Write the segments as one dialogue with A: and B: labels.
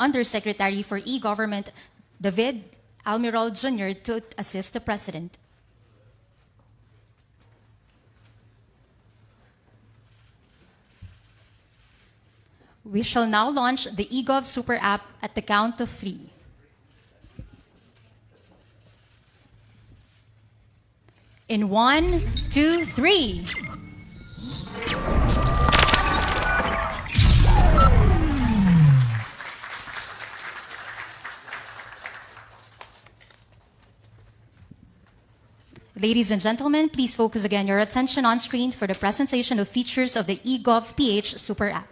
A: Undersecretary for E-Government, David Almirol Jr. to assist the President. We shall now launch the EGOV Super App at the count of 3. In 1, 2, 3. Ladies and gentlemen, please focus again your attention on screen for the presentation of features of the EGOV PH Super App.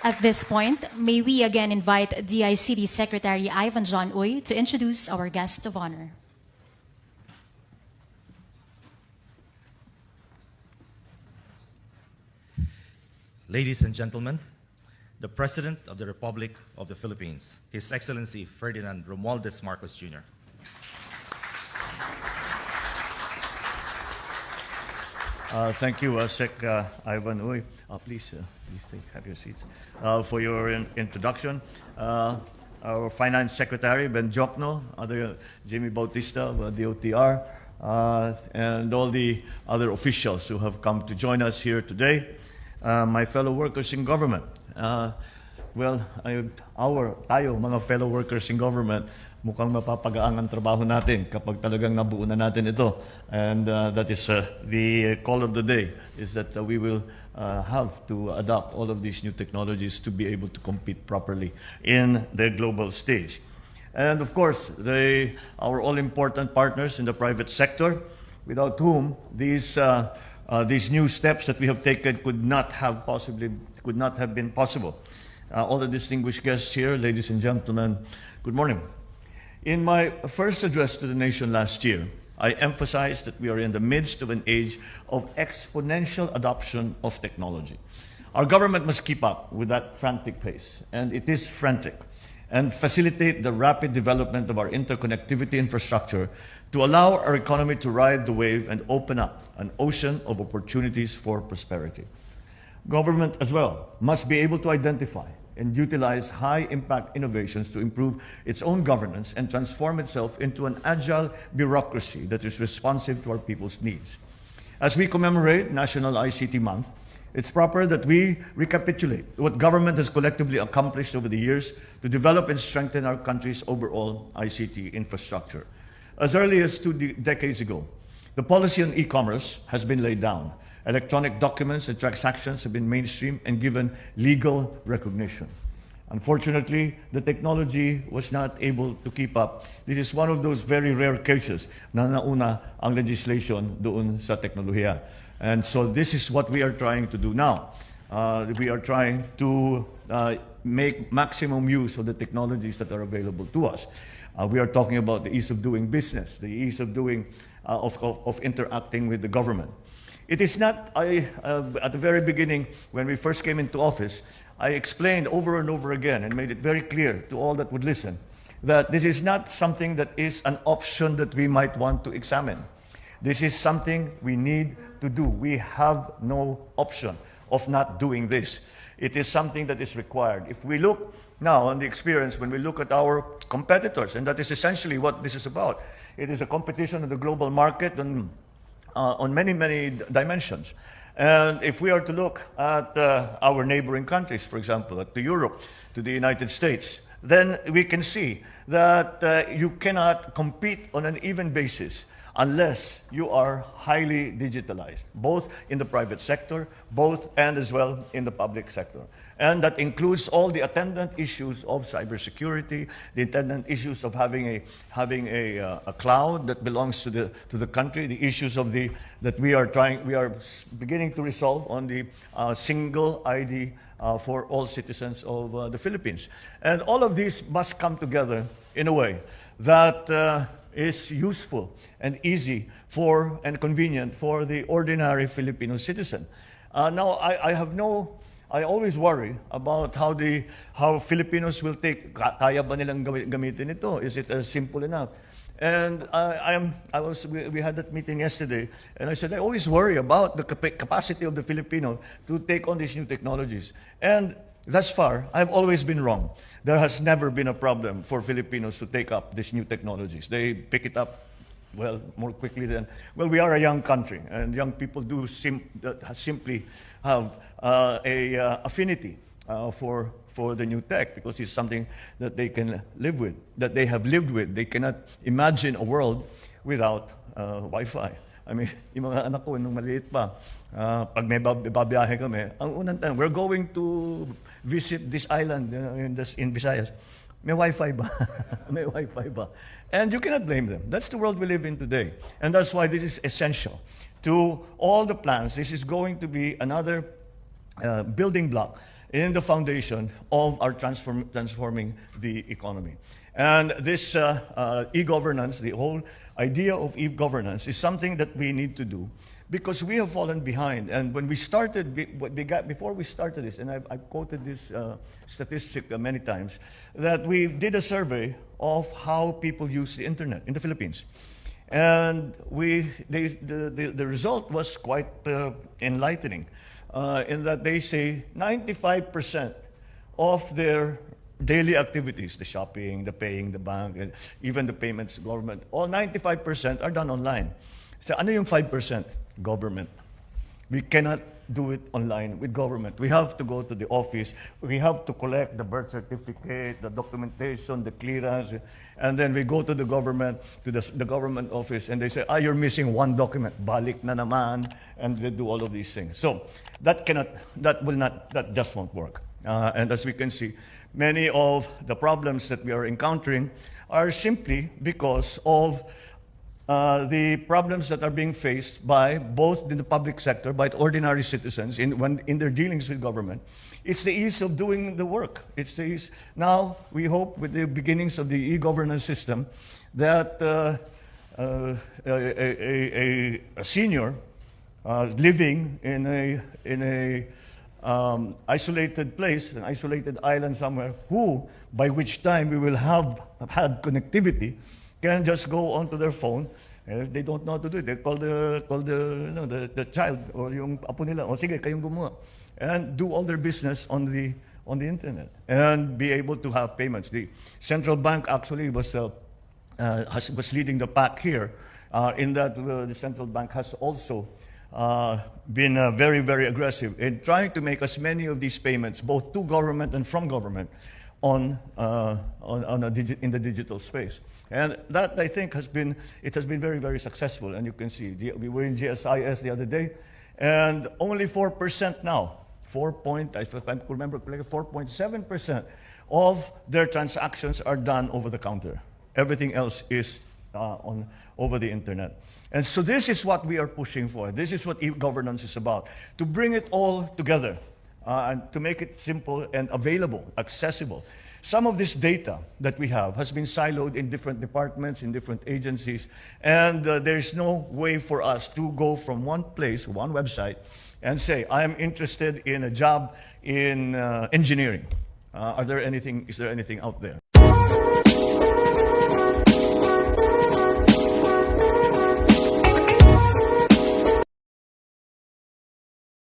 A: At this point, may we again invite DICT Secretary Ivan John Uy to introduce our guest of honor.
B: Ladies and gentlemen, the President of the Republic of the Philippines, His Excellency Ferdinand Romualdez Marcos Jr.
C: Thank you, Sec Ivan Uy. Please have your seats. For your introduction, our Finance Secretary, Ben Jokno, Jimmy Bautista of DOTR, and all the other officials who have come to join us here today. My fellow workers in government. Tayo, mga fellow workers in government, mukhang mapapagaang ang trabaho natin kapag talagang nabuo na natin ito. And that is the call of the day, is that we will have to adopt all of these new technologies to be able to compete properly in the global stage. And of course, our all-important partners in the private sector, without whom these new steps that we have taken could not have been possible. All the distinguished guests here, ladies and gentlemen, good morning. In my first address to the nation last year, I emphasized that we are in the midst of an age of exponential adoption of technology. Our government must keep up with that frantic pace, and it is frantic, and facilitate the rapid development of our interconnectivity infrastructure to allow our economy to ride the wave and open up an ocean of opportunities for prosperity. Government as well must be able to identify and utilize high-impact innovations to improve its own governance and transform itself into an agile bureaucracy that is responsive to our people's needs. As we commemorate National ICT Month, it's proper that we recapitulate what government has collectively accomplished over the years to develop and strengthen our country's overall ICT infrastructure. As early as 2 decades ago, the policy on e-commerce has been laid down. Electronic documents and transactions have been mainstream and given legal recognition. Unfortunately, the technology was not able to keep up. This is one of those very rare cases na nauna ang legislation doon sa teknolohiya. And so this is what we are trying to do now. We are trying to make maximum use of the technologies that are available to us. We are talking about the ease of doing business, the ease of doing of interacting with the government. It is not, at the very beginning, when we first came into office, I explained over and over again and made it very clear to all that would listen that this is not something that is an option that we might want to examine. This is something we need to do. We have no option of not doing this. It is something that is required. If we look now on the experience, when we look at our competitors, and that is essentially what this is about, it is a competition in the global market on many, many dimensions. And if we are to look at our neighboring countries, for example, at Europe, to the United States, then we can see that you cannot compete on an even basis unless you are highly digitalized, both in the private sector, and as well in the public sector. And that includes all the attendant issues of cybersecurity, the attendant issues of having a cloud that belongs to the country, the issues of that we are beginning to resolve on the single ID for all citizens of the Philippines. And all of these must come together in a way that is useful and easy and convenient for the ordinary Filipino citizen. Now, I always worry about how Filipinos will take. Kaya ba nilang gamitin ito? Is it simple enough? And we had that meeting yesterday, and I said I always worry about the capacity of the Filipino to take on these new technologies. And thus far, I've always been wrong. There has never been a problem for Filipinos to take up these new technologies. They pick it up more quickly than, we are a young country, and young people do simply have a affinity for the new tech because it's something that they can live with, that they have lived with. They cannot imagine a world without Wi-Fi. I mean, yung mga anak ko nung maliit pa, pag may babiyahe kami, ang unang tanong, we're going to visit this island in Visayas. May Wi-Fi ba? May Wi-Fi ba? And you cannot blame them. That's the world we live in today. And that's why this is essential to all the plans. This is going to be another building block in the foundation of our transforming the economy. And this e-governance, the whole idea of e-governance, is something that we need to do because we have fallen behind. And when we started, before we started this, and I've quoted this statistic many times, that we did a survey of how people use the internet in the Philippines. And the result was quite enlightening in that they say 95% of their daily activities, the shopping, the paying, the bank, and even the payments to government, all 95% are done online. So ano yung 5%? Government. We cannot do it online with government. We have to go to the office. We have to collect the birth certificate, the documentation, the clearance, and then we go to the government, to the government office, and they say, you're missing one document. Balik na naman, and they do all of these things. So that just won't work. And as we can see, many of the problems that we are encountering are simply because of the problems that are being faced by both in the public sector, by ordinary citizens in their dealings with government. It's the ease of doing the work. It's the ease. Now, we hope with the beginnings of the e-governance system that a senior living in a isolated place, an isolated island somewhere, by which time we will have had connectivity, can just go onto their phone. And if they don't know how to do it, they call the child or yung apo nila. O sige, kayong gumawa. And do all their business on the internet and be able to have payments. The central bank actually was leading the pack here in that the central bank has also been very, very aggressive in trying to make as many of these payments, both to government and from government, in the digital space. And that, I think, has been very, very successful. And you can see, we were in GSIS the other day, and only 4% now, if I remember correctly, 4.7% of their transactions are done over the counter. Everything else is over the internet. And so this is what we are pushing for. This is what e-governance is about, to bring it all together and to make it simple and available, accessible. Some of this data that we have has been siloed in different departments, in different agencies, and there's no way for us to go from one place, one website, and say, I am interested in a job in engineering. Is there anything out there?